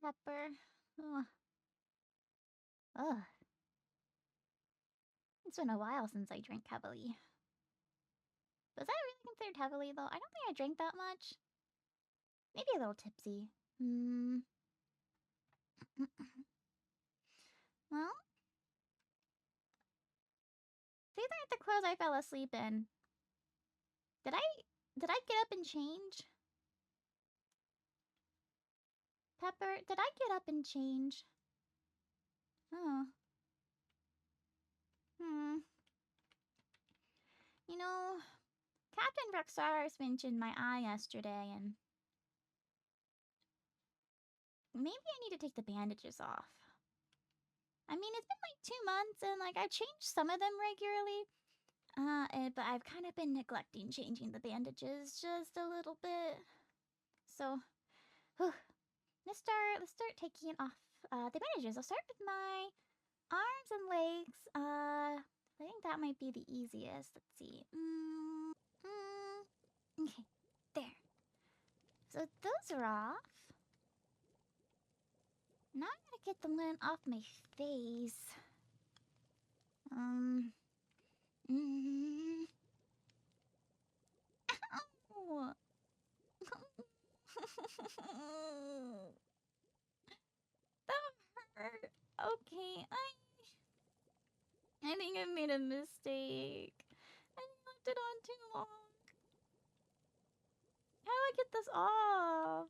Pepper. Ugh. Ugh. It's been a while since I drank heavily. Was that really considered heavily, though? I don't think I drank that much. Maybe a little tipsy. Well, these aren't the clothes I fell asleep in. Did I get up and change? Pepper, did I get up and change? Oh. You know, Captain Roxaris mentioned my eye yesterday, and maybe I need to take the bandages off. I mean, it's been like 2 months, and like I've changed some of them regularly. But I've kind of been neglecting changing the bandages just a little bit. So, let's start taking off the bandages. I'll start with my arms and legs. I think that might be the easiest. Let's see. Okay, there. So those are off. Now I'm gonna get the lint off my face. Ow! That hurt. Okay, I think I made a mistake. I left it on too long. How do I get this off?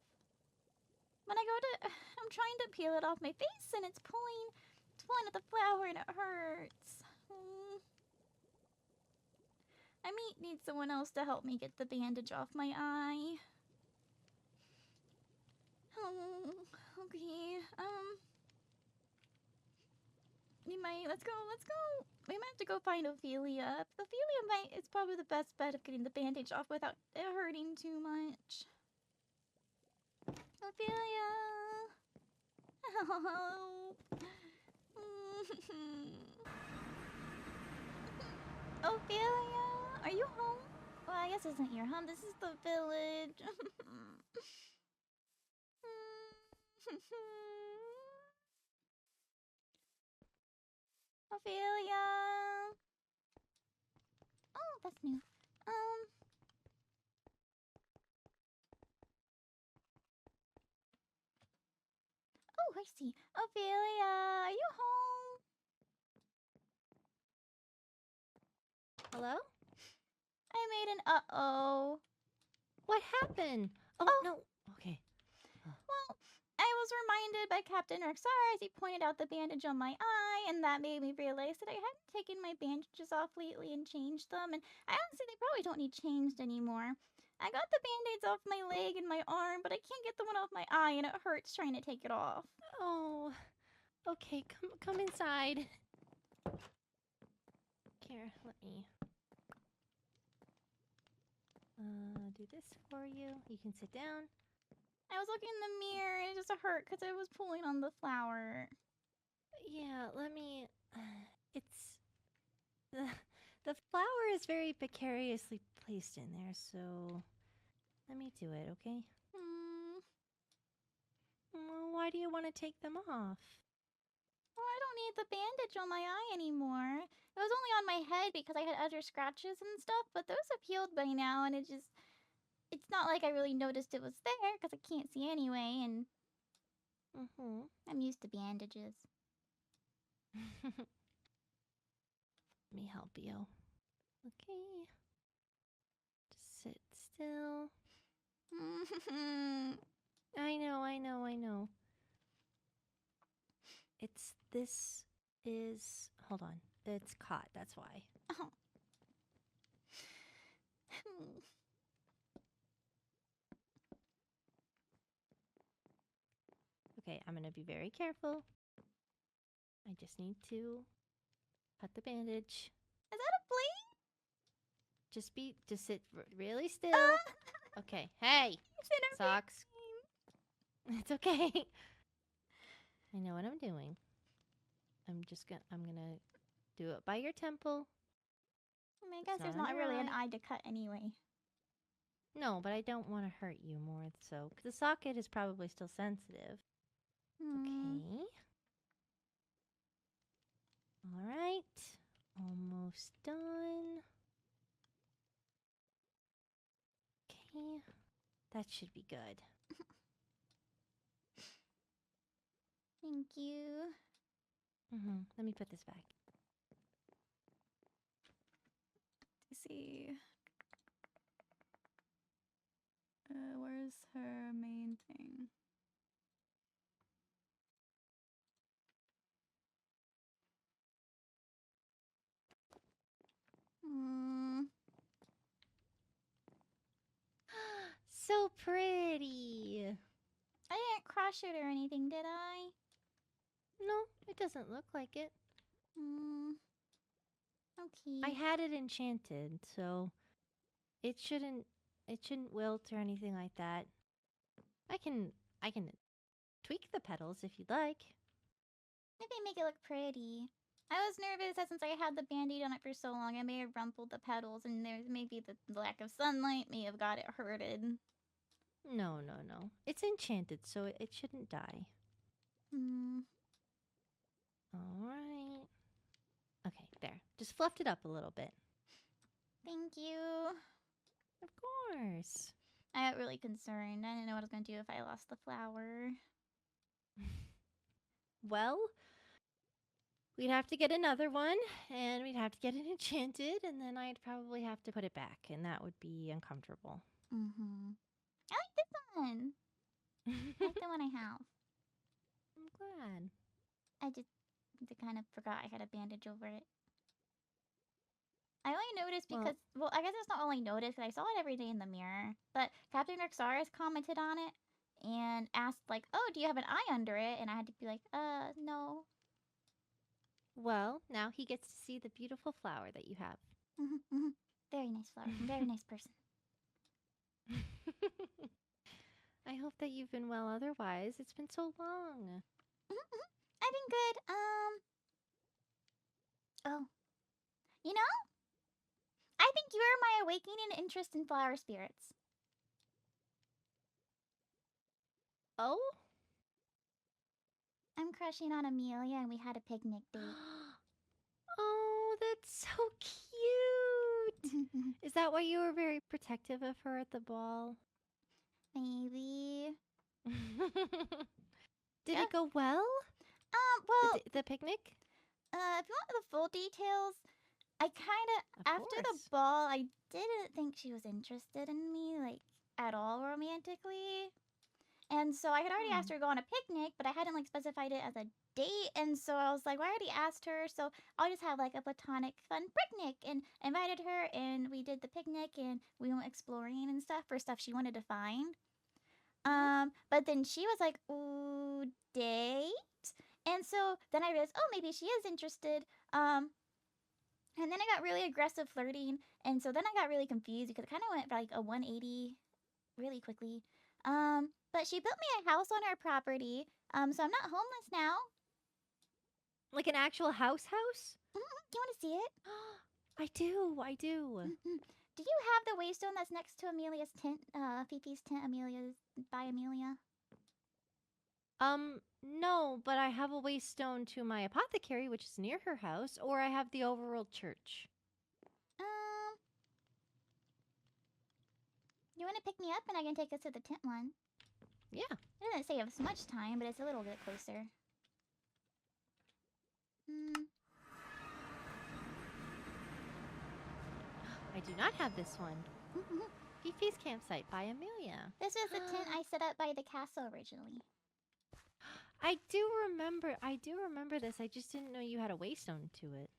When I go to, I'm trying to peel it off my face and it's pulling at the flower and it hurts. I might need someone else to help me get the bandage off my eye. Oh, okay. Let's go. We might have to go find Ophelia. Ophelia is probably the best bet of getting the bandage off without it hurting too much. Ophelia! Help! Ophelia! Are you home? Well, I guess this isn't your home. This is the village. Ophelia! Oh, that's new. Oh, I see. Ophelia, are you home? Hello? I made an uh-oh. What happened? Oh, no. Okay. Well, I was reminded by Captain Roxaris as he pointed out the bandage on my eye, and that made me realize that I hadn't taken my bandages off lately and changed them, and I honestly, they probably don't need changed anymore. I got the band-aids off my leg and my arm, but I can't get the one off my eye, and it hurts trying to take it off. Oh, okay. Come inside. Here, let me do this for you. You can sit down. I was looking in the mirror, and it just hurt because I was pulling on the flower. Yeah, let me... it's... The flower is very precariously placed in there, so... Let me do it, okay? Well, why do you want to take them off? Well, I don't need the bandage on my eye anymore. It was only on my head because I had other scratches and stuff, but those have healed by now, and it's not like I really noticed it was there because I can't see anyway, and I'm used to bandages. Let me help you. Okay. Just sit still. I know. This is... Hold on. It's caught, that's why. Oh. Okay, I'm gonna be very careful. I just need to cut the bandage. Is that a blade? Just sit really still. Okay, hey! Socks. It's okay. I know what I'm doing. I'm gonna do it by your temple. I mean, I guess there's not really an eye to cut anyway. No, but I don't want to hurt you more so. 'Cause the socket is probably still sensitive. Okay. All right. Almost done. Okay. That should be good. Thank you. Let me put this back. Let's see. Where's her main thing? So pretty. I didn't crush it or anything, did I? No, it doesn't look like it. Okay. I had it enchanted, so it shouldn't wilt or anything like that. I can tweak the petals if you'd like. Maybe make it look pretty. I was nervous that since I had the band-aid on it for so long, I may have rumpled the petals, and there's maybe the lack of sunlight may have got it hurted. No. It's enchanted, so it shouldn't die. All right. Okay, there. Just fluffed it up a little bit. Thank you. Of course. I got really concerned. I didn't know what I was going to do if I lost the flower. Well, we'd have to get another one, and we'd have to get it enchanted, and then I'd probably have to put it back, and that would be uncomfortable. I like this one. I like the one I have. I'm glad. I just kind of forgot I had a bandage over it. I only noticed because, well, I guess it's not only noticed because I saw it every day in the mirror, but Captain Rexaris commented on it and asked, like, oh, do you have an eye under it? And I had to be like, no. Well, now he gets to see the beautiful flower that you have. Very nice flower. Very nice person. I hope that you've been well otherwise. It's been so long. I've been good. Oh. You know? I think you are my awakening interest in flower spirits. Oh? I'm crushing on Amelia and we had a picnic date. Oh, that's so cute. Is that why you were very protective of her at the ball? Maybe. Did it go well? Well, the picnic? If you want the full details, I kind of, after the ball, I didn't think she was interested in me, like, at all romantically. And so I had already asked her to go on a picnic, but I hadn't, like, specified it as a date. And so I was like, well, I already asked her, so I'll just have, like, a platonic fun picnic. And invited her, and we did the picnic, and we went exploring and stuff for stuff she wanted to find. But then she was like, ooh, date? And so then I realized, oh, maybe she is interested. And then I got really aggressive flirting. And so then I got really confused because it kind of went like a 180 really quickly. But she built me a house on her property. So I'm not homeless now. Like an actual house? Do you want to see it? I do. Do you have the waystone that's next to Amelia's tent? Fifi's tent, by Amelia? No, but I have a waystone to my apothecary, which is near her house, or I have the overworld church. You want to pick me up and I can take us to the tent one? Yeah. It doesn't save us much time, but it's a little bit closer. I do not have this one. Fifi's campsite by Amelia. This was the tent I set up by the castle originally. I do remember this. I just didn't know you had a waystone to it.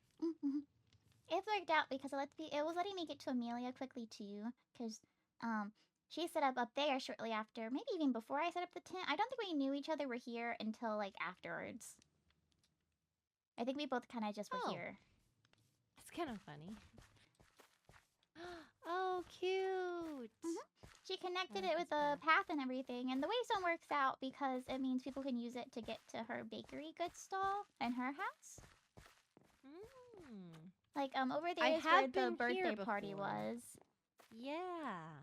It worked out because it was letting me get to Amelia quickly too, because she set up there shortly after, maybe even before I set up the tent. I don't think we knew each other were here until like afterwards. I think we both kind of just were here. It's kind of funny. Oh, cute. She connected it with a path and everything, and the waystone works out because it means people can use it to get to her bakery goods stall and her house. Like, over there is where the birthday party was. Yeah.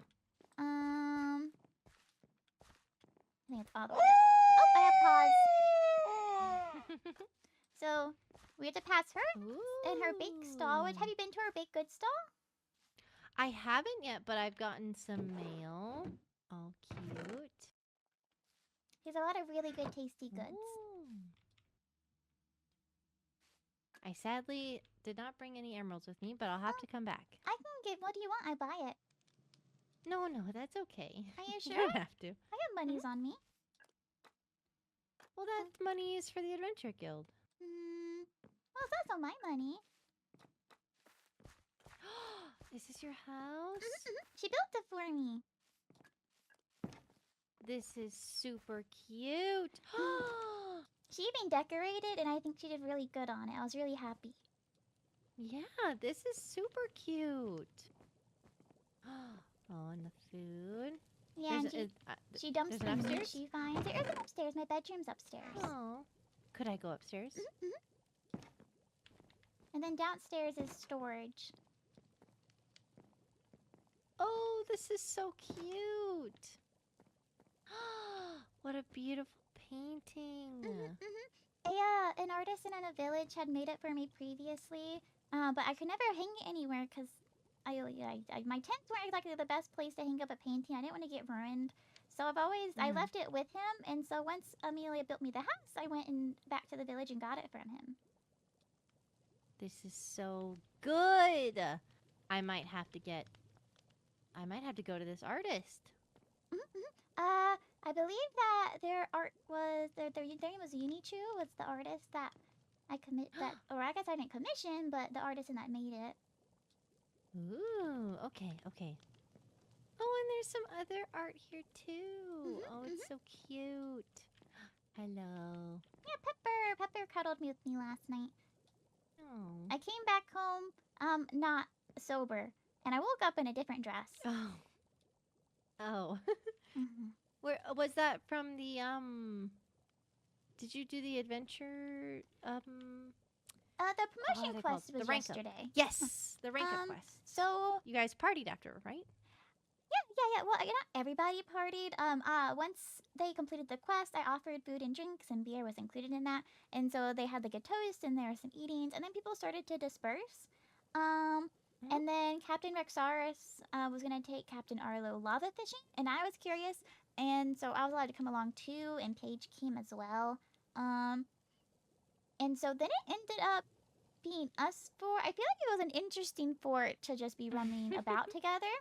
I think it's all the way up. Oh, I pause. So we have to pass her in her bake stall. Have you been to her baked goods stall? I haven't yet, but I've gotten some mail. Oh, cute. She has a lot of really good, tasty goods. Ooh. I sadly did not bring any emeralds with me, but I'll have to come back. I can get. What do you want? I buy it. No, that's okay. Are you sure? You don't have to. I have monies on me. Well, that money is for the Adventure Guild. Well, it's also my money. Is this your house? She built it for me. This is super cute. She even decorated, and I think she did really good on it. I was really happy. Yeah, this is super cute. Oh, and the food. Yeah, and she dumps the meat she finds. There is an upstairs. My bedroom's upstairs. Oh. Could I go upstairs? And then downstairs is storage. Oh, this is so cute. What a beautiful painting. An artisan in a village had made it for me previously, but I could never hang it anywhere because my tents weren't exactly the best place to hang up a painting. I didn't want to get ruined. So I left it with him, and so once Amelia built me the house, I went back to the village and got it from him. This is so good. I might have to go to this artist. I believe that their art was their name was Unichu, was the artist that I didn't commission, but the artisan that made it. Ooh, okay. Oh, and there's some other art here too. Oh, it's so cute. Hello. Yeah, Pepper cuddled me with me last night. Oh. I came back home, not sober, and I woke up in a different dress. Oh. Where was that from the Did you do the adventure The promotion quest was yesterday. Yes, the rank up quest. So you guys partied after, right? Yeah. Well, not everybody partied. Once they completed the quest, I offered food and drinks, and beer was included in that. And so they had like a toast, and there were some eatings, and then people started to disperse. And then Captain Rexaurus was gonna take Captain Arlo lava fishing, and I was curious, and so I was allowed to come along too, and Paige came as well. And so then it ended up being us four. I feel like it was an interesting fort to just be roaming about together.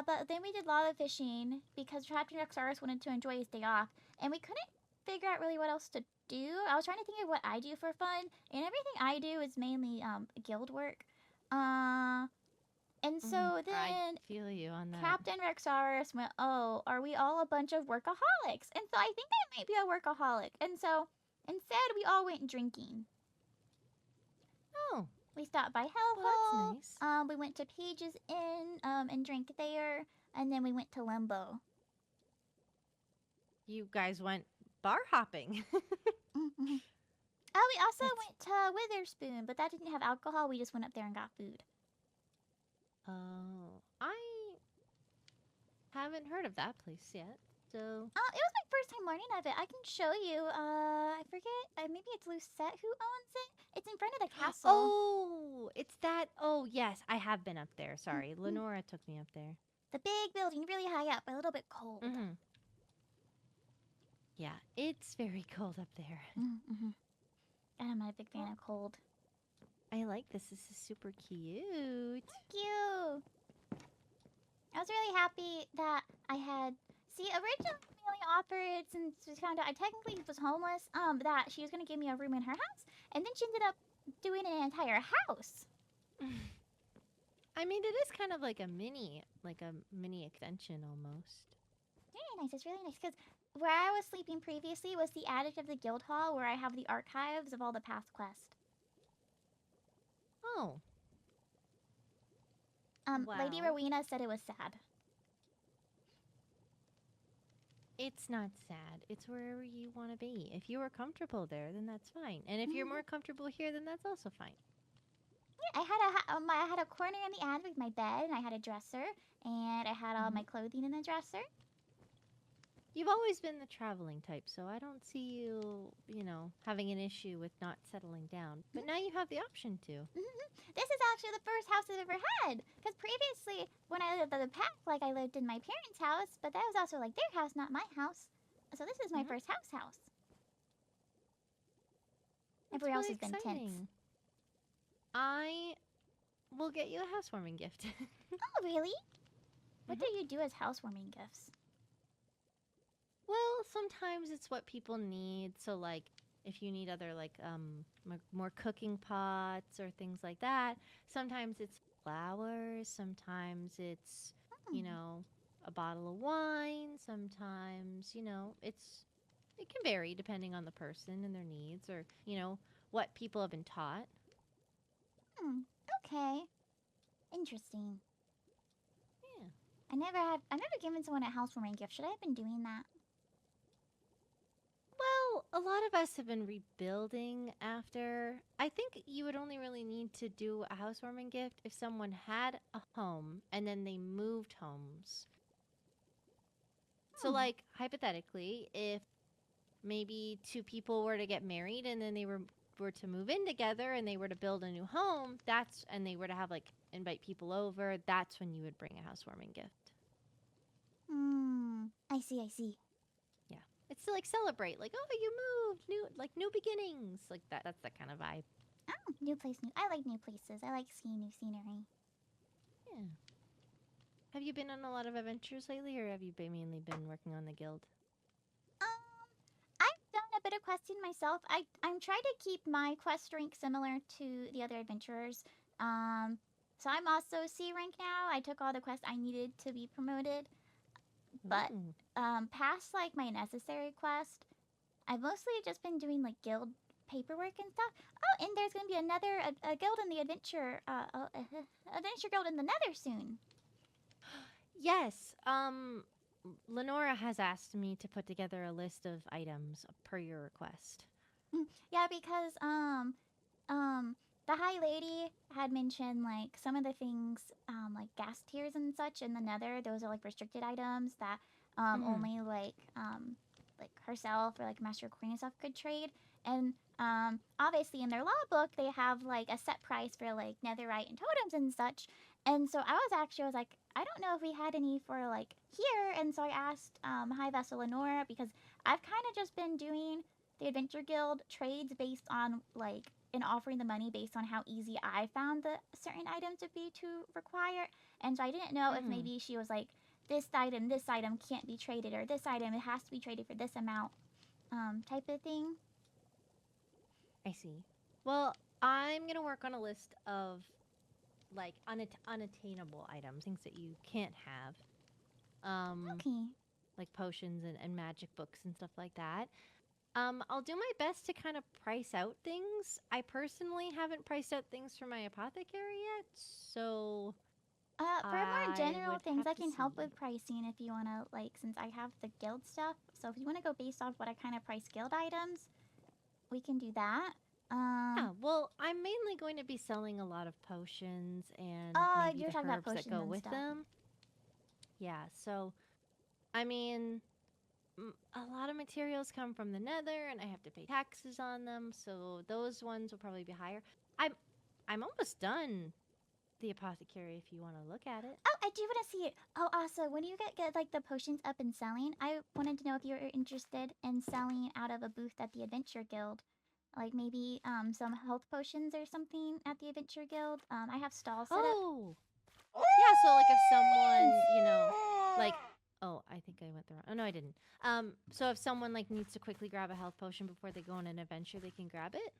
But then we did lava fishing because Captain Rexaurus wanted to enjoy his day off, and we couldn't figure out really what else to do. I was trying to think of what I do for fun, and everything I do is mainly guild work. And so then I feel you on that. Captain Rexaurus went, "Oh, are we all a bunch of workaholics?" And so I think I might be a workaholic. And so instead, we all went drinking. Oh. We stopped by Hellhole. Well, that's nice. We went to Paige's Inn and drank there, and then we went to Limbo. You guys went bar hopping. Oh, we also went to Witherspoon, but that didn't have alcohol. We just went up there and got food. Oh, I haven't heard of that place yet. So it was my first time learning of it. I can show you. I forget. Maybe it's Lucette who owns it. It's in front of the castle. Oh, it's that. Oh, yes, I have been up there. Sorry, Lenora took me up there. The big building, really high up, a little bit cold. Yeah, it's very cold up there. And I'm not a big fan of cold. I like this. This is super cute. Thank you. I was really happy that I had... See, originally Amelia offered, since we found out I technically was homeless, that she was going to give me a room in her house. And then she ended up doing an entire house. I mean, it is kind of like a mini extension almost. Very nice. It's really nice because where I was sleeping previously was the attic of the guild hall where I have the archives of all the past quests. Oh. Wow. Lady Rowena said it was sad. It's not sad. It's wherever you want to be. If you are comfortable there, then that's fine. And if you're more comfortable here, then that's also fine. Yeah, I had a corner in the attic with my bed, and I had a dresser, and I had all my clothing in the dresser. You've always been the traveling type, so I don't see you, you know, having an issue with not settling down. But now you have the option to. This is actually the first house I've ever had. Because previously, when I lived at the pack, like I lived in my parents' house, but that was also like their house, not my house. So this is my first house. That's Everywhere else really has been tents. exciting. I will get you a housewarming gift. Oh, really? What do you do as housewarming gifts? Well, sometimes it's what people need. So, like, if you need other, like, more cooking pots or things like that. Sometimes it's flowers. Sometimes it's, you know, a bottle of wine. Sometimes, you know, it can vary depending on the person and their needs or, you know, what people have been taught. Okay. Interesting. Yeah. I've never given someone a housewarming gift. Should I have been doing that? Well, a lot of us have been rebuilding after. I think you would only really need to do a housewarming gift if someone had a home and then they moved homes. So, like, hypothetically, if maybe two people were to get married and then they were to move in together and they were to build a new home, and they were to have, like, invite people over, that's when you would bring a housewarming gift. I see. Yeah. It's to, like, celebrate, like, oh, you moved, new beginnings, like that. That's that kind of vibe. Oh, new place, I like new places. I like seeing new scenery. Yeah. Have you been on a lot of adventures lately, or have you mainly been working on the guild? I've done a bit of questing myself. I'm trying to keep my quest rank similar to the other adventurers. So I'm also C rank now. I took all the quests I needed to be promoted. But Ooh. past like my necessary quest, I've mostly just been doing like guild paperwork and stuff. Oh, and there's gonna be another a guild in the adventure adventure guild in the Nether soon. Yes. Lenora has asked me to put together a list of items per your request. Yeah, because the High Lady had mentioned like some of the things like gas tiers and such in the Nether. Those are like restricted items that only like herself or like Master Queen and stuff could trade. And obviously in their law book they have like a set price for like netherite and totems and such. And so I was like, I don't know if we had any for like here. And so I asked High Vessel Lenora because I've kind of just been doing the Adventure Guild trades based on like and offering the money based on how easy I found the certain items would be to require. And so I didn't know if maybe she was like, this item can't be traded, or this item, it has to be traded for this amount, type of thing. I see. Well, I'm going to work on a list of like unattainable items, things that you can't have. Okay. Like potions and magic books and stuff like that. I'll do my best to kind of price out things. I personally haven't priced out things for my apothecary yet, so For more general things, I to can help see. with pricing if you want to, like, since I have the guild stuff. So if you want to go based off what I kind of price guild items, we can do that. Yeah, well, I'm mainly going to be selling a lot of potions and maybe you're the talking about herbs that potions go and with stuff. them. Yeah, so I mean, a lot of materials come from the Nether, and I have to pay taxes on them, so those ones will probably be higher. I'm almost done the apothecary if you want to look at it. Oh, I do want to see it. Oh, also, when you get like the potions up and selling, I wanted to know if you were interested in selling out of a booth at the Adventure Guild. Like maybe some health potions or something at the Adventure Guild. I have stalls set up. Oh, yeah. So like if someone, you know, like, oh, I think I went the wrong. Oh no, I didn't. So if someone like needs to quickly grab a health potion before they go on an adventure, they can grab it.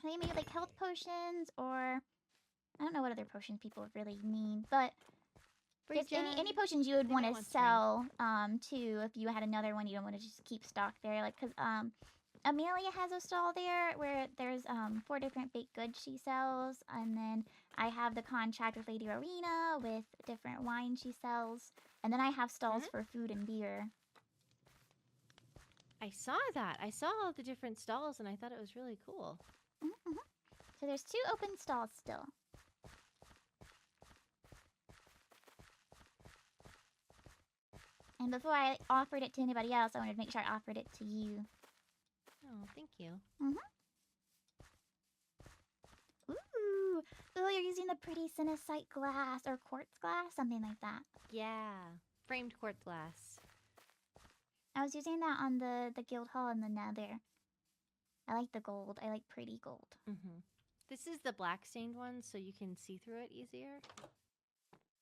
Maybe like health potions, or I don't know what other potions people really need, but just any potions you would want to sell too. If you had another one, you don't want to just keep stock there, like because Amelia has a stall there where there's 4 different baked goods she sells, and then I have the contract with Lady Rowena with different wine she sells, and then I have stalls for food and beer. I saw that. I saw all the different stalls, and I thought it was really cool. So there's 2 open stalls still. And before I offered it to anybody else, I wanted to make sure I offered it to you. Oh, thank you. Ooh, you're using the pretty cinesite glass or quartz glass, something like that. Yeah, framed quartz glass. I was using that on the guild hall in the nether. I like the gold. I like pretty gold. This is the black stained one, so you can see through it easier.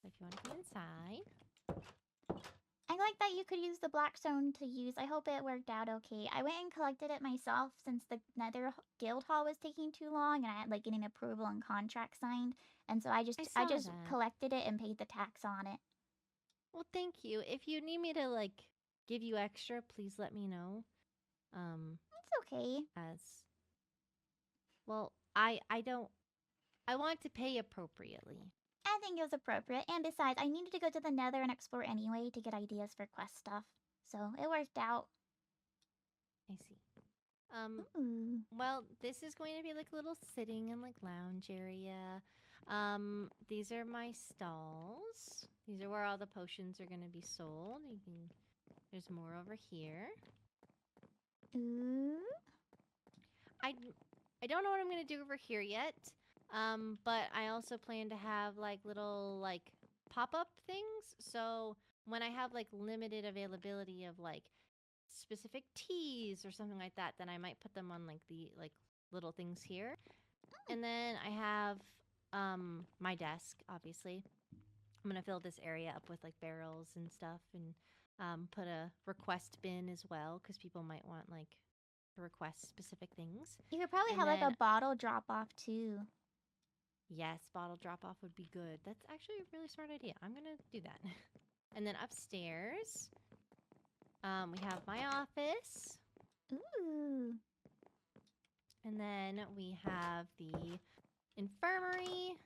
If you want to come inside. I like that you could use the black stone to use. I hope it worked out okay. I went and collected it myself since the nether guild hall was taking too long and I had like getting approval and contract signed. And so I just collected it and paid the tax on it. Well, thank you. If you need me to like give you extra, please let me know. It's okay. I want to pay appropriately. I think it was appropriate, and besides, I needed to go to the nether and explore anyway to get ideas for quest stuff. So it worked out. I see. Well, this is going to be like a little sitting and like lounge area. These are my stalls. These are where all the potions are going to be sold. There's more over here. Ooh. I don't know what I'm going to do over here yet. But I also plan to have like little like pop-up things. So when I have like limited availability of like specific teas or something like that, then I might put them on like the like little things here. And then I have my desk, obviously. I'm gonna fill this area up with like barrels and stuff, and put a request bin as well, because people might want like to request specific things. You could probably have like a bottle drop off too. Yes, bottle drop off would be good. That's actually a really smart idea. I'm gonna do that. And then upstairs, we have my office. Ooh. And then we have the infirmary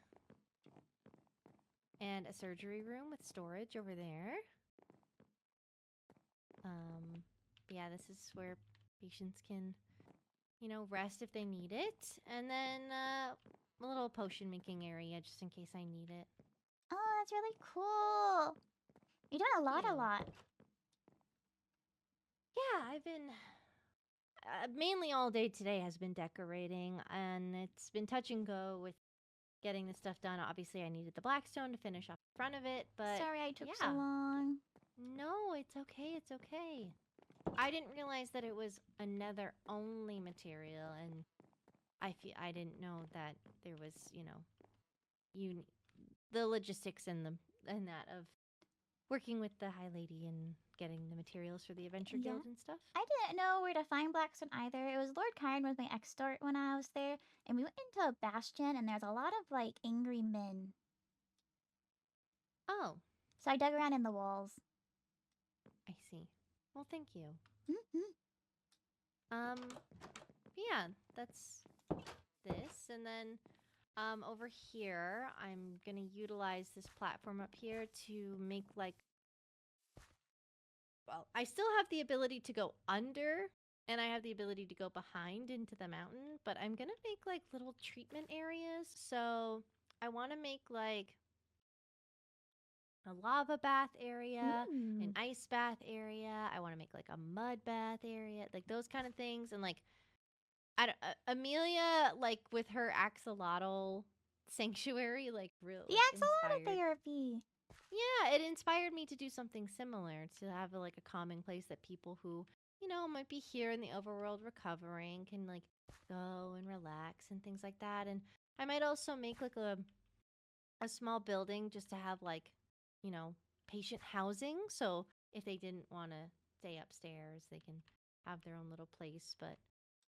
and a surgery room with storage over there. Yeah, this is where patients can, you know, rest if they need it. And then a little potion making area just in case I need it. Oh, that's really cool. You're doing a lot. Yeah, I've been... mainly all day today has been decorating, and it's been touch and go with getting this stuff done. Obviously, I needed the blackstone to finish off the front of it, but... Sorry I took so long. No, it's okay, it's okay. I didn't realize that it was a nether-only material, and I didn't know that there was, you know, the logistics and that of working with the High Lady and getting the materials for the Adventure Guild and stuff. I didn't know where to find blackstone either. It was Lord Kyron was my extort when I was there, and we went into a bastion, and there's a lot of like angry men. Oh. So I dug around in the walls. I see. Well, thank you. Mm-hmm. Yeah, that's this. And then over here, I'm going to utilize this platform up here to make like... Well, I still have the ability to go under, and I have the ability to go behind into the mountain, but I'm going to make like little treatment areas. So I want to make like a lava bath area, an ice bath area. I want to make like a mud bath area, like those kind of things. And like, Amelia, like with her axolotl sanctuary, like really the axolotl therapy. Yeah, it inspired me to do something similar, to have like a common place that people who, you know, might be here in the overworld recovering can like go and relax and things like that. And I might also make like a small building just to have like, you know, patient housing. So if they didn't want to stay upstairs, they can have their own little place. But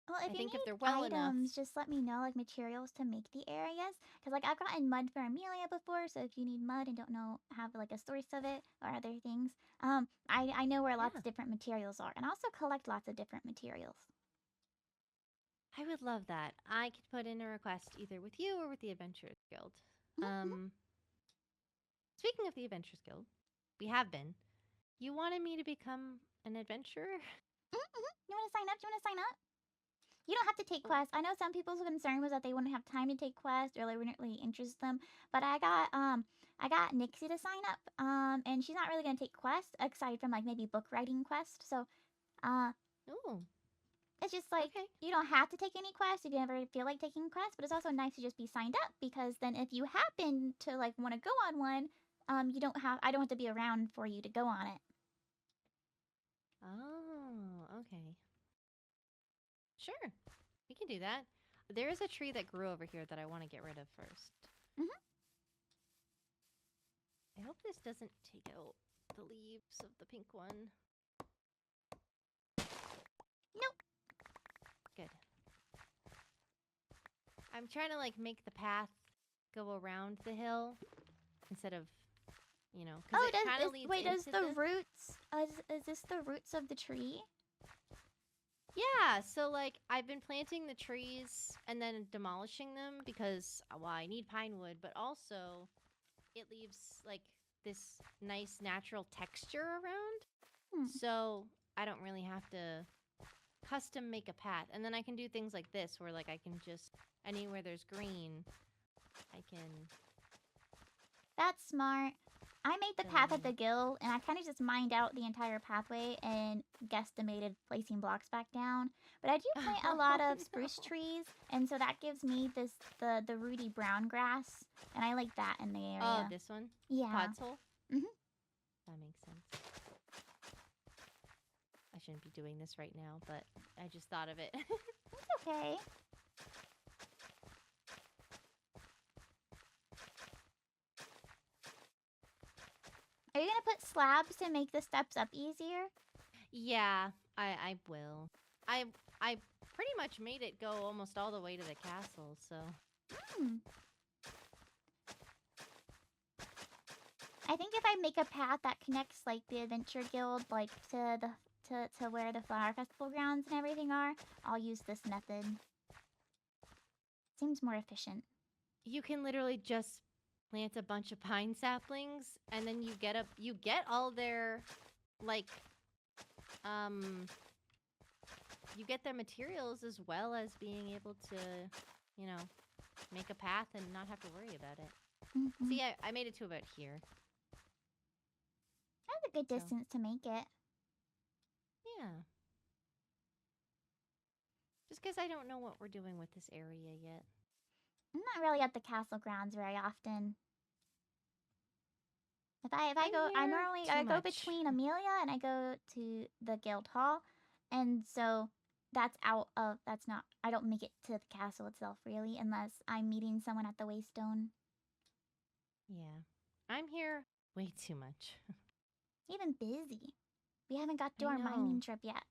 well, if I think you if they're need well items, enough, just let me know like materials to make the areas. Because like I've gotten mud for Amelia before, so if you need mud and don't know have like a source of it or other things, I know where lots of different materials are, and I also collect lots of different materials. I would love that. I could put in a request either with you or with the Adventurers Guild. Speaking of the Adventurers Guild, we have been. You wanted me to become an adventurer? You want to sign up? You don't have to take quests. I know some people's concern was that they wouldn't have time to take quests or they wouldn't really interest them. But I got Nixie to sign up. And she's not really gonna take quests aside from like maybe book writing quests. So Ooh. it's just like Okay. you don't have to take any quests if you ever feel like taking quests, but it's also nice to just be signed up because then if you happen to like want to go on one, I don't have to be around for you to go on it. Oh, okay. Sure. We can do that. There is a tree that grew over here that I want to get rid of first. Mhm. I hope this doesn't take out the leaves of the pink one. Nope. Good. I'm trying to like make the path go around the hill instead of, you know, because it kind of leads does into the roots? Is this the roots of the tree? Yeah, so like I've been planting the trees and then demolishing them because well, I need pine wood, but also it leaves like this nice natural texture around. Hmm. So I don't really have to custom make a path. And then I can do things like this where like I can just anywhere there's green, I can That's smart. I made the fill path it at the in. guild, and I kind of just mined out the entire pathway and guesstimated placing blocks back down. But I do plant a lot of spruce trees, and so that gives me the rooty brown grass, and I like that in the area. Oh, this one? Yeah. Pod's hole? Mhm. That makes sense. I shouldn't be doing this right now, but I just thought of it. It's okay. Are you gonna put slabs to make the steps up easier? Yeah, I will. I pretty much made it go almost all the way to the castle, so Hmm. I think if I make a path that connects like the adventure guild like to where the flower festival grounds and everything are, I'll use this method. Seems more efficient. you can literally just plant a bunch of pine saplings and then you get all their like you get their materials as well as being able to, you know, make a path and not have to worry about it. Mhm. See, I made it to about here. That's a good So. distance to make it. Yeah. Just because I don't know what we're doing with this area yet. I'm not really at the castle grounds very often. If I go, I normally I go between Amelia and I go to the guild hall, and so that's not. I don't make it to the castle itself really unless I'm meeting someone at the Waystone. Yeah. I'm here way too much. Even busy. We haven't got to I our know. mining trip yet.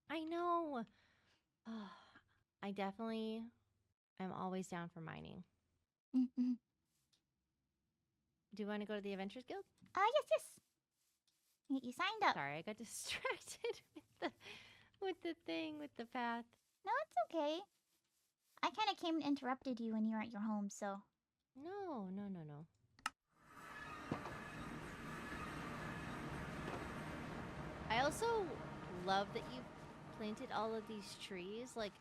I know. I definitely am always down for mining. Mm-hmm. Do you want to go to the Adventures Guild? Yes. You signed up. Sorry, I got distracted with the path. No, it's okay. I kind of came and interrupted you when you were at your home, so. No. I also love that you planted all of these trees, like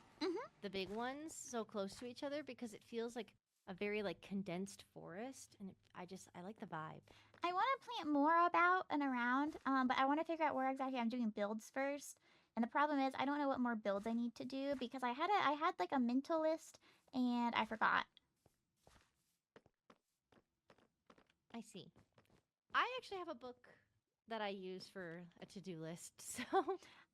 the big ones, so close to each other because it feels like a very like condensed forest, and I like the vibe. I want to plant more about and around, but I want to figure out where exactly I'm doing builds first. And the problem is I don't know what more builds I need to do because I had like a mental list and I forgot. I see. I actually have a book that I use for a to-do list, so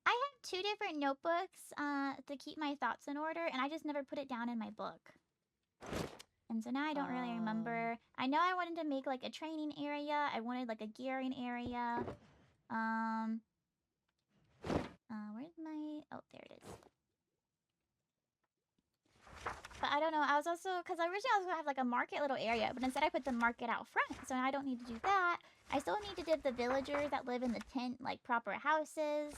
I have 2 different notebooks to keep my thoughts in order, and I just never put it down in my book. And so now I don't really remember. I know I wanted to make like a training area. I wanted like a gearing area. Where's my... Oh, there it is. But I don't know. I was also... Because originally I was going to have like a market little area, but instead I put the market out front. So now I don't need to do that. I still need to give the villagers that live in the tent like proper houses.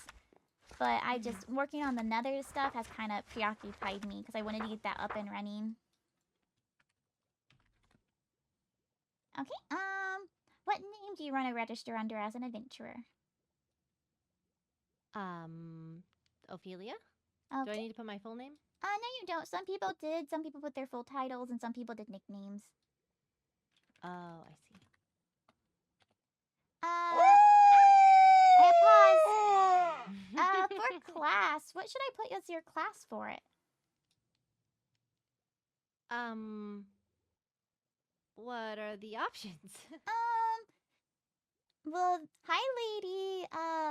But I just... Working on the nether stuff has kind of preoccupied me because I wanted to get that up and running. Okay, what name do you want to register under as an adventurer? Ophelia? Do I need to put my full name? No, you don't. Some people did. Some people put their full titles, and some people did nicknames. Oh, I see. I pause. For class, what should I put as your class for it? What are the options? Well, hi, Lady,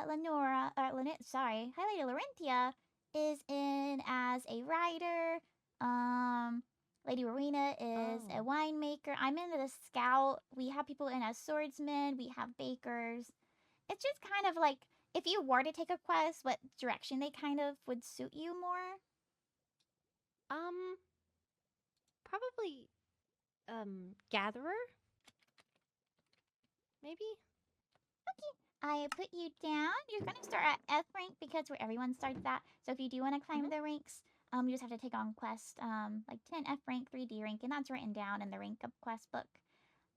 Lenora, sorry. Hi, Lady Laurentia is in as a writer. Lady Rowena is a winemaker. I'm in the scout. We have people in as swordsmen. We have bakers. It's just kind of like, if you were to take a quest, what direction they kind of would suit you more? Probably, gatherer? Maybe? I put you down. You're going to start at F rank because where everyone starts at. So if you do want to climb the ranks, you just have to take on quest, like 10 F rank, 3D rank, and that's written down in the rank up quest book.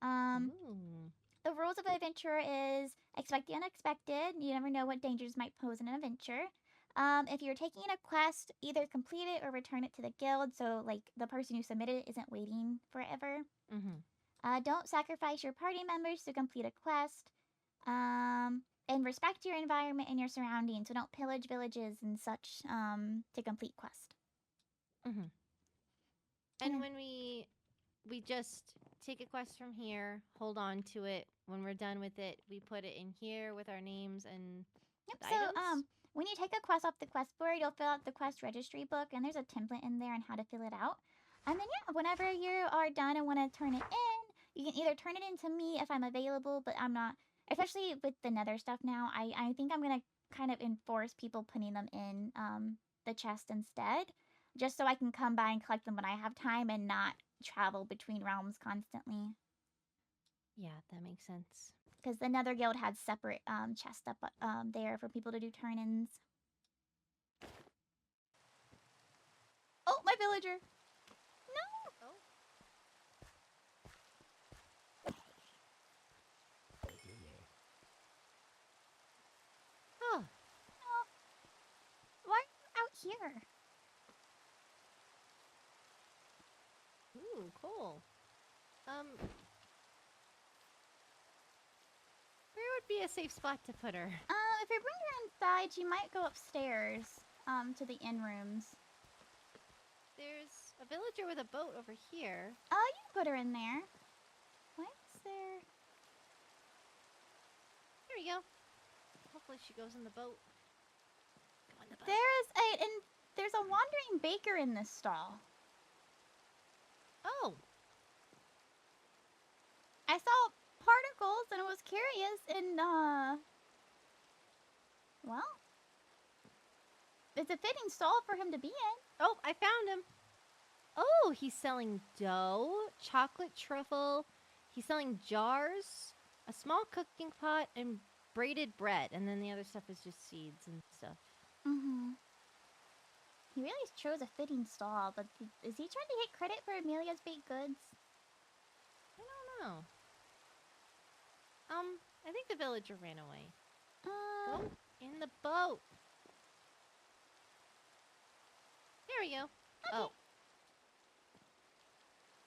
The rules of an adventure is expect the unexpected. You never know what dangers might pose in an adventure. If you're taking a quest, either complete it or return it to the guild, so like the person who submitted it isn't waiting forever. Don't sacrifice your party members to complete a quest. And respect your environment and your surroundings, so don't pillage villages and such to complete quest. And when we just take a quest from here, hold on to it. When we're done with it, we put it in here with our names and items? When you take a quest off the quest board, you'll fill out the quest registry book, and there's a template in there on how to fill it out. And then, whenever you are done and want to turn it in, you can either turn it in to me if I'm available, but I'm not. Especially with the nether stuff now, I think I'm going to kind of enforce people putting them in the chest instead, just so I can come by and collect them when I have time and not travel between realms constantly. Yeah, that makes sense. Because the nether guild had separate chests up there for people to do turn-ins. Oh, my villager! No! Oh. Why are you out here? Ooh, cool. Where would be a safe spot to put her? If you bring her inside, she might go upstairs, to the inn rooms. There's a villager with a boat over here. Oh, you can put her in there. What's there? There we go. Hopefully she goes in the boat. Go in the boat. There's a wandering baker in this stall. Oh. I saw particles and I was curious and well, it's a fitting stall for him to be in. Oh, I found him. Oh, he's selling dough, chocolate truffle. He's selling jars, a small cooking pot, and braided bread. And then the other stuff is just seeds and stuff. He really chose a fitting stall, but is he trying to get credit for Amelia's baked goods? I don't know. I think the villager ran away. Go in the boat. There we go. Okay. Oh.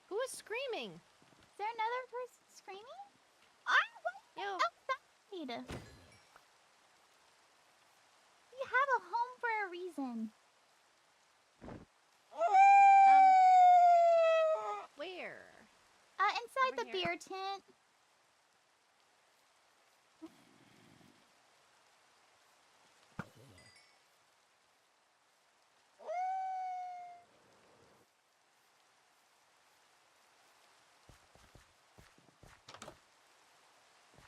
Who is screaming? Is there another person screaming? Yo. Outside. You have a home for a reason. Where? Inside Over the here. beer tent.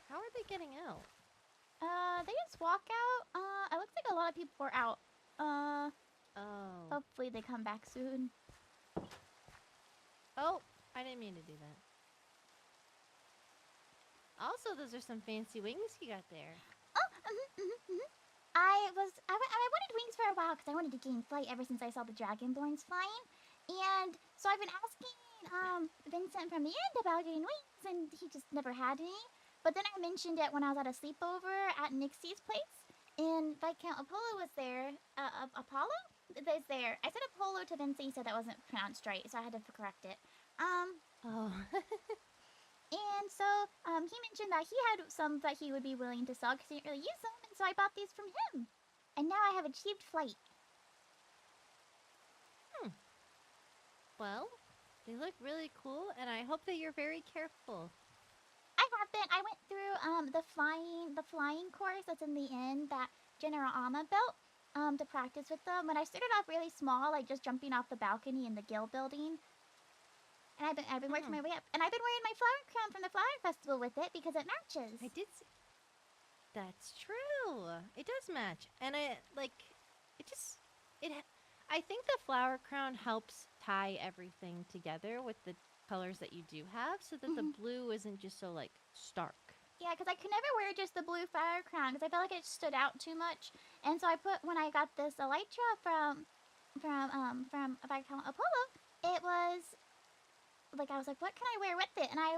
How are they getting out? They just walk out. It looks like a lot of people are out. Oh. Hopefully they come back soon. Oh, I didn't mean to do that. Also, those are some fancy wings you got there. I wanted wings for a while because I wanted to gain flight ever since I saw the dragonborns flying. And so I've been asking Vincent from the end about getting wings, and he just never had any. But then I mentioned it when I was at a sleepover at Nixie's place, And Viscount Apollo was there. Apollo? Is there. I said Apollo to Vince, he said that wasn't pronounced right, so I had to correct it. Oh. And so, he mentioned that he had some that he would be willing to sell because he didn't really use them, and so I bought these from him. And now I have achieved flight. Well, they look really cool, and I hope that you're very careful. I have been. I went through the flying course that's in the inn that General Alma built to practice with them. When I started off really small, like just jumping off the balcony in the guild building, and I've been working my way up, and I've been wearing my flower crown from the flower festival with it because it matches. I did see. That's true. It does match, and I think the flower crown helps tie everything together with the colors that you do have, so that the blue isn't just so like stark. Yeah, because I could never wear just the blue flower crown because I felt like it stood out too much, and so when I got this elytra from Viscount Apollo, it was like I was like, what can I wear with it? And I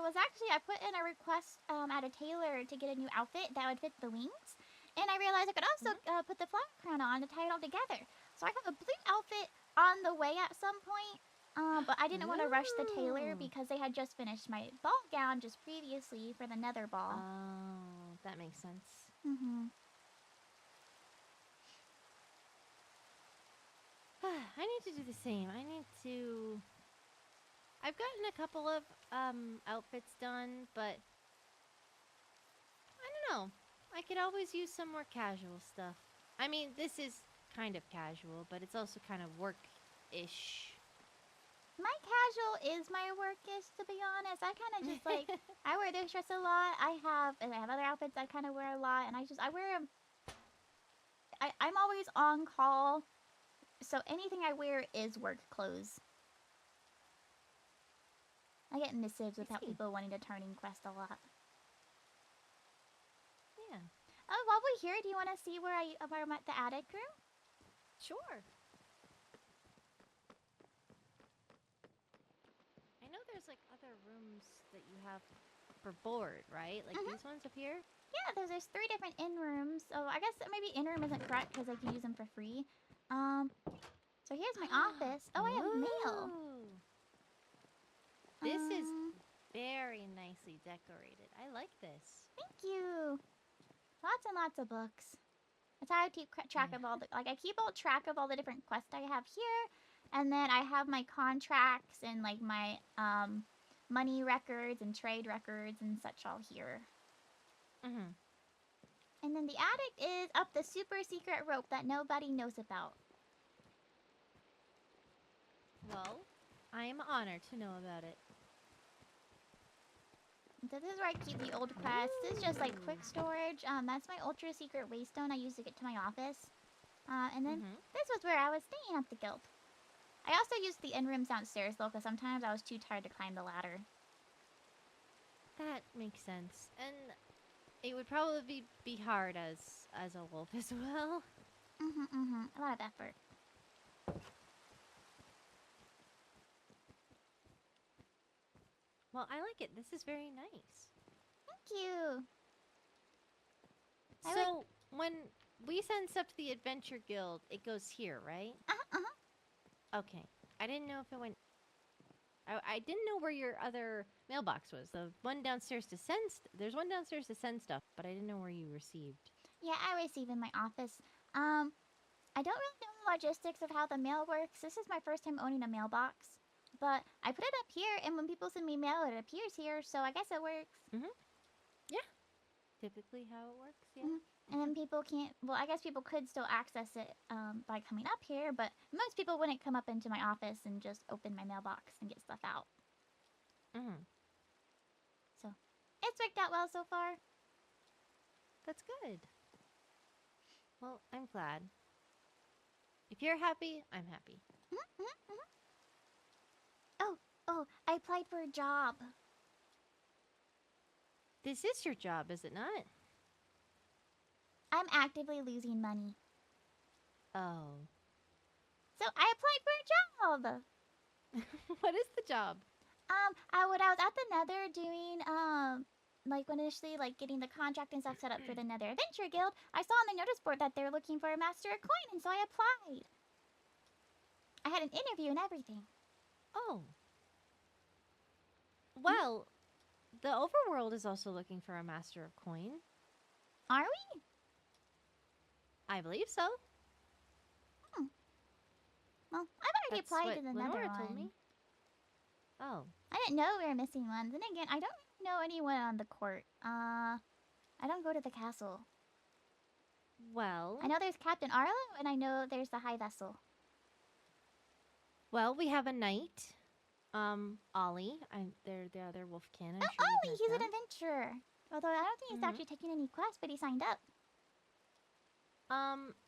put in a request at a tailor to get a new outfit that would fit the wings, and I realized I could also put the flower crown on to tie it all together. So I have a blue outfit on the way at some point, but I didn't want to rush the tailor because they had just finished my ball gown just previously for the nether ball. Oh, that makes sense. I need to do the same. I've gotten a couple of outfits done, but I don't know. I could always use some more casual stuff. I mean, this is kind of casual, but it's also kind of work-ish. My casual is my work-ish, to be honest. I kind of just like, I wear this dress a lot. I have other outfits I kind of wear a lot, and I wear them. I'm always on call, so anything I wear is work clothes. I get missives about people wanting to turn in quest a lot. Yeah. Oh, while we're here, do you want to see where I'm at the attic room? Sure. I know there's like other rooms that you have for board, right? Like these ones up here? Yeah, there's 3 different inn rooms. So I guess maybe inn room isn't correct because I can use them for free. So here's my office. Oh, I have mail. This is very nicely decorated. I like this. Thank you. Lots and lots of books. That's how I keep track of all the I keep track of all the different quests I have here, and then I have my contracts and like my money records and trade records and such all here. And then the attic is up the super secret rope that nobody knows about. Well, I am honored to know about it. This is where I keep the old quests. This is just like quick storage. That's my ultra secret waystone I use to get to my office. And then this was where I was staying at the guild. I also used the inn rooms downstairs though, because sometimes I was too tired to climb the ladder. That makes sense, and it would probably be hard as a wolf as well. A lot of effort. Well, I like it. This is very nice. Thank you. So, when we send stuff to the Adventure Guild, it goes here, right? Okay. I didn't know if it went... I didn't know where your other mailbox was. The one downstairs to send... There's one downstairs to send stuff, but I didn't know where you received. Yeah, I receive in my office. I don't really know the logistics of how the mail works. This is my first time owning a mailbox. But I put it up here, and when people send me mail, it appears here, so I guess it works. Yeah. Typically how it works, yeah. And then people can't... Well, I guess people could still access it by coming up here, but most people wouldn't come up into my office and just open my mailbox and get stuff out. So, it's worked out well so far. That's good. Well, I'm glad. If you're happy, I'm happy. Oh, I applied for a job. This is your job, is it not? I'm actively losing money. Oh. So I applied for a job. What is the job? When I was at the Nether doing like when initially like getting the contract and stuff set up for the Nether Adventure Guild, I saw on the notice board that they're looking for a Master of Coin, and so I applied. I had an interview and everything. Oh. Well, the overworld is also looking for a master of coin. Are we? I believe so. Well, I've already That's applied what to the Lenora Nether told one. me. Oh. I didn't know we were missing ones. And again, I don't really know anyone on the court. I don't go to the castle. Well. I know there's Captain Arlo, and I know there's the High Vessel. Well, we have a knight. Ollie. They're the other wolfkin. I'm Oh, sure Ollie, you've he's met an them. adventurer. Although I don't think he's actually taking any quests, but he signed up.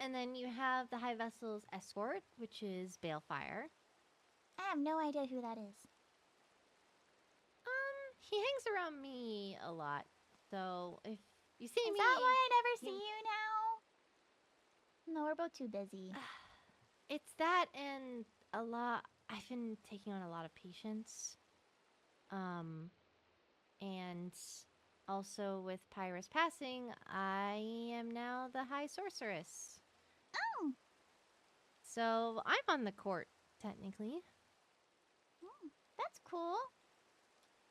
And then you have the High Vessel's escort, which is Balefire. I have no idea who that is. He hangs around me a lot. So if you see Is me, that why I never see you now? No, we're both too busy. it's that and a lot. I've been taking on a lot of patients. And also with Pyrus passing, I am now the High Sorceress. Oh. So I'm on the court, technically. That's cool.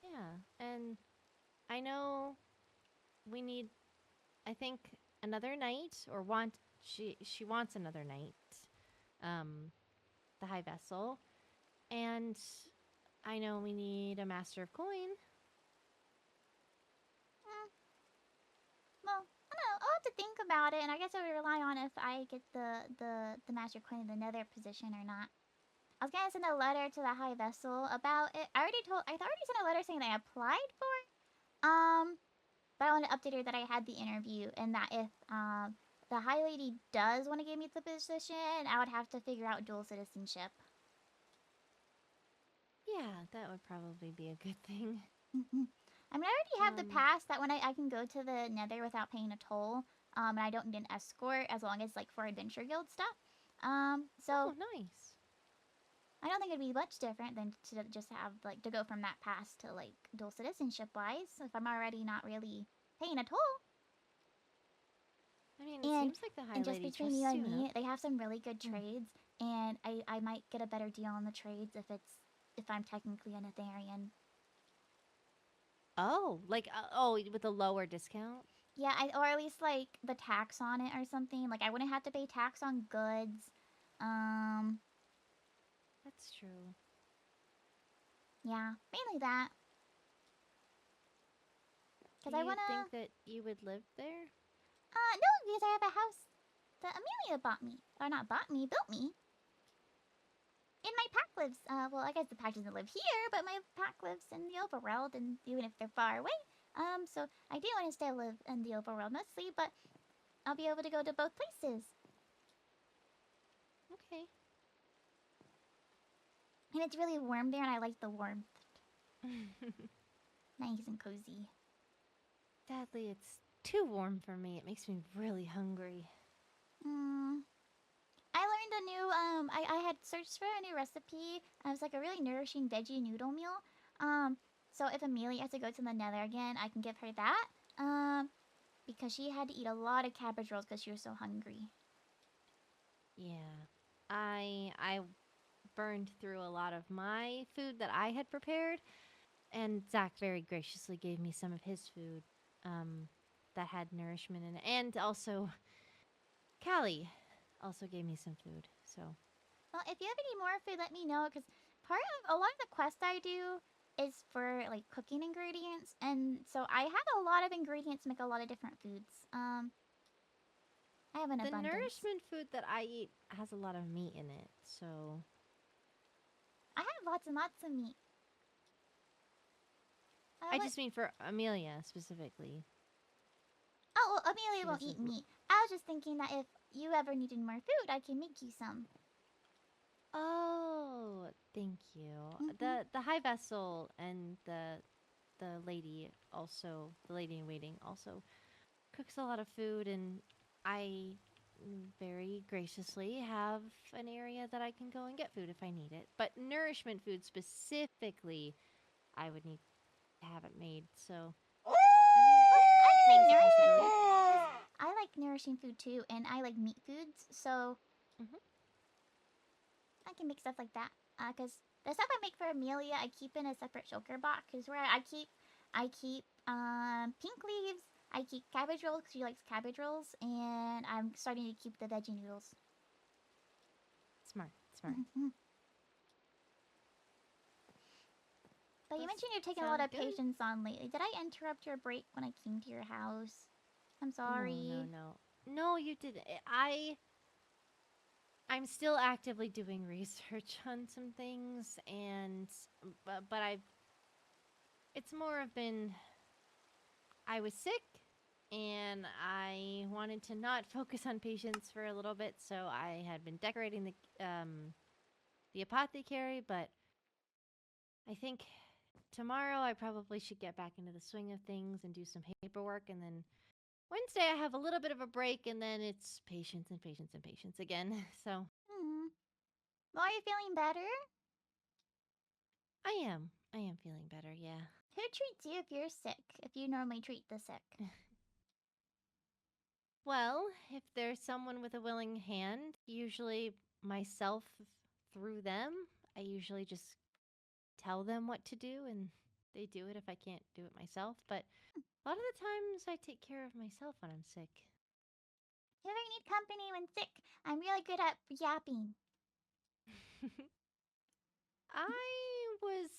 Yeah, and I know we need, I think, another knight, or she wants another knight, the High Vessel, and I know we need a Master of Coin. Well, I don't know. I'll have to think about it, and I guess I would rely on if I get the Master Coin in the Nether position or not. I was gonna send a letter to the High Vessel about it. I already sent a letter saying that I applied for it. But I want to update her that I had the interview and that if the High Lady does want to give me the position, I would have to figure out dual citizenship. Yeah, that would probably be a good thing. I mean, I already have the pass that when I can go to the Nether without paying a toll. And I don't need an escort as long as like for Adventure Guild stuff. So Oh, nice. I don't think it'd be much different than to just have like to go from that pass to like dual citizenship wise if I'm already not really paying a toll. I mean, it seems like the High And just Lady between trusts you and you me, enough. they have some really good trades, and I might get a better deal on the trades if I'm technically an Aetherian. Oh, like with a lower discount. Yeah, or at least like the tax on it or something. Like I wouldn't have to pay tax on goods. That's true. Yeah, mainly that. Do Because I you wanna. think that you would live there? No, because I have a house that Amelia bought me, or not bought me, built me. And my pack lives. Well, I guess the pack doesn't live here, but my pack lives in the overworld, and even if they're far away. So I do want to still live in the overworld mostly, but I'll be able to go to both places. Okay. And it's really warm there, and I like the warmth. Nice and cozy. Sadly, it's too warm for me. It makes me really hungry. I learned a new, I had searched for a new recipe. It was like a really nourishing veggie noodle meal. So if Amelia has to go to the Nether again, I can give her that. Because she had to eat a lot of cabbage rolls because she was so hungry. Yeah. I burned through a lot of my food that I had prepared, and Zach very graciously gave me some of his food that had nourishment in it. And also, Callie also gave me some food. So, Well, if you have any more food, let me know, because part of a lot of the quest I do is for like cooking ingredients, and so I have a lot of ingredients to make a lot of different foods. I have an the abundance. nourishment food that I eat has a lot of meat in it. So, I have lots and lots of meat. I just mean for Amelia specifically. Oh, well, Amelia She won't eat doesn't- meat. I was just thinking that if you ever needed more food, I can make you some. Oh, thank you. The High Vessel and the lady also, the lady in waiting also cooks a lot of food, and I very graciously have an area that I can go and get food if I need it. But nourishment food specifically, I would need to have it made. So I'm like is a nourishing possibility. food. I like nourishing food too, and I like meat foods, so I can make stuff like that. Cause the stuff I make for Amelia, I keep in a separate shulker box. Cause where I keep pink leaves. I keep cabbage rolls because she likes cabbage rolls, and I'm starting to keep the veggie noodles. Smart, smart. But you mentioned you're taking a lot of patients on lately. Did I interrupt your break when I came to your house? I'm sorry. No, you didn't. I'm still actively doing research on some things, and but it's more of been. I was sick, and I wanted to not focus on patients for a little bit, so I had been decorating the apothecary, but I think tomorrow I probably should get back into the swing of things and do some paperwork, and then Wednesday I have a little bit of a break, and then it's patients and patients and patients again. So Well, are you feeling better? I am feeling better, yeah. Who treats you if you're sick? If you normally treat the sick? Well, if there's someone with a willing hand, usually myself through them, I usually just tell them what to do and they do it if I can't do it myself. But a lot of the times I take care of myself when I'm sick. If you need company when sick, I'm really good at yapping. I was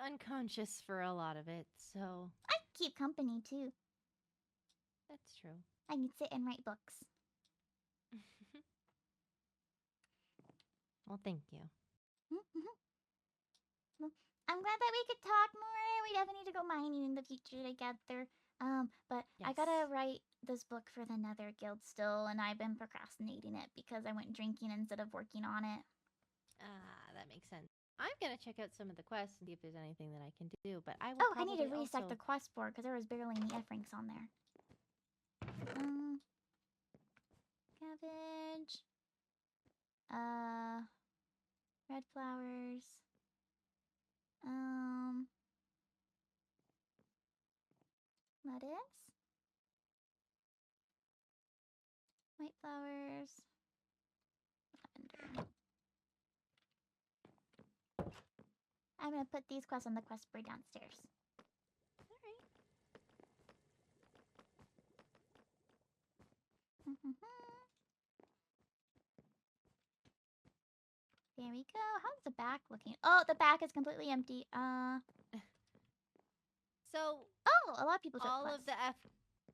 unconscious for a lot of it, so... I keep company, too. That's true. I can sit and write books. Well, thank you. Well, I'm glad that we could talk more. We definitely need to go mining in the future together. But yes. I gotta write this book for the Nether Guild still, and I've been procrastinating it because I went drinking instead of working on it. That makes sense. I'm gonna check out some of the quests and see if there's anything that I can do, but I will I need to reset the quest board because there was barely any F ranks on there. Cabbage. Red flowers. Lettuce. White flowers. Lavender. I'm gonna put these quests on the quest board downstairs. Alright. There we go. How's the back looking? Oh, the back is completely empty. So... Oh, a lot of people took quests.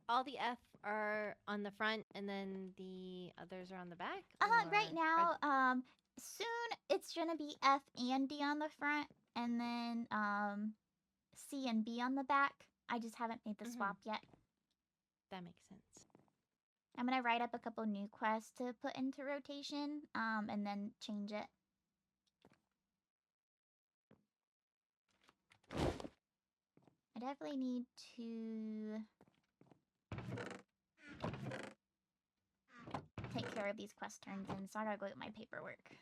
All the F are on the front, and then the others are on the back? Right now, soon it's gonna be F and D on the front, and then, C and B on the back. I just haven't made the swap yet. That makes sense. I'm gonna write up a couple new quests to put into rotation, and then change it. I definitely need to take care of these quest turns in, so I gotta go get my paperwork.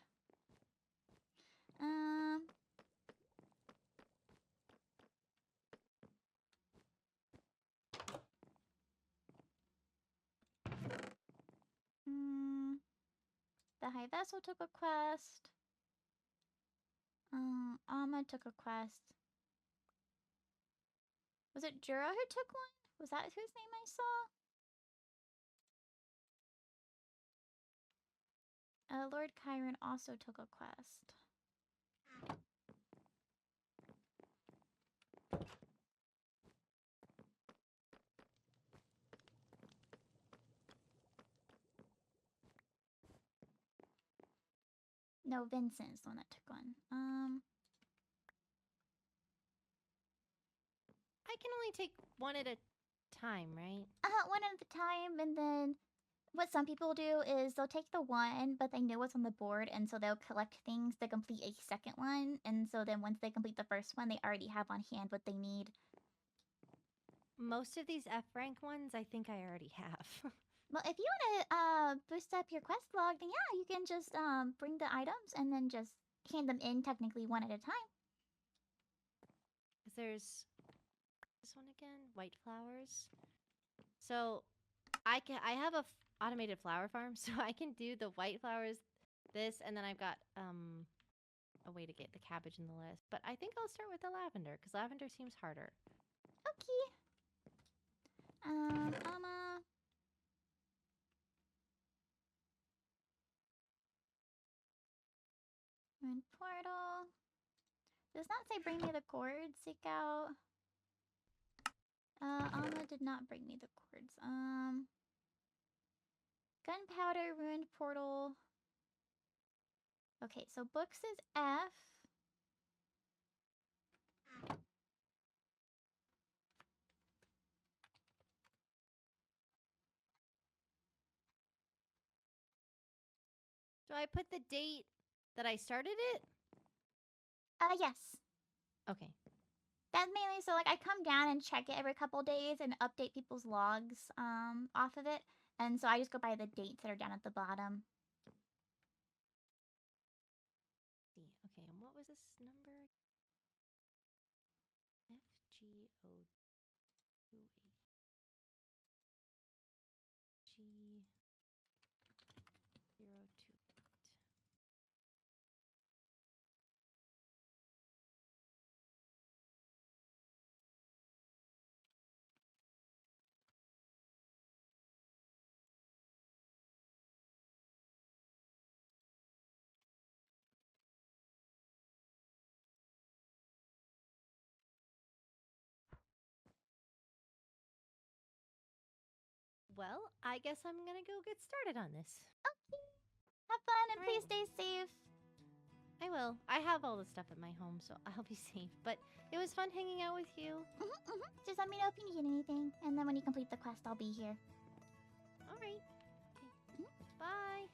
The High Vessel took a quest. Alma took a quest. Was it Jura who took one? Was that whose name I saw? Lord Chiron also took a quest. No, Vincent's the one that took one. I can only take one at a time, right? One at a time, and then what some people do is they'll take the one, but they know what's on the board, and so they'll collect things to complete a second one, and so then once they complete the first one, they already have on hand what they need. Most of these F rank ones, I think I already have. Well, if you want to boost up your quest log, then yeah, you can just bring the items and then just hand them in technically one at a time. There's this one again, white flowers. So I have a automated flower farm, so I can do the white flowers, this, and then I've got a way to get the cabbage and the lettuce. But I think I'll start with the lavender because lavender seems harder. Okay. Mama. Ruined portal. Does not say bring me the cords. Seek out. Alma did not bring me the cords. Gunpowder, ruined portal. Okay, so books is F. Do I put the date that I started it? Yes. Okay. That's mainly so like I come down and check it every couple days and update people's logs off of it. And so I just go by the dates that are down at the bottom. See. Okay, and what was this number? FGO28. G028. Well, I guess I'm gonna go get started on this. Okay. Have fun and All please right. stay safe. I will. I have all the stuff at my home, so I'll be safe. But it was fun hanging out with you. Just let me know if you need anything. And then when you complete the quest, I'll be here. All right. Okay. Bye.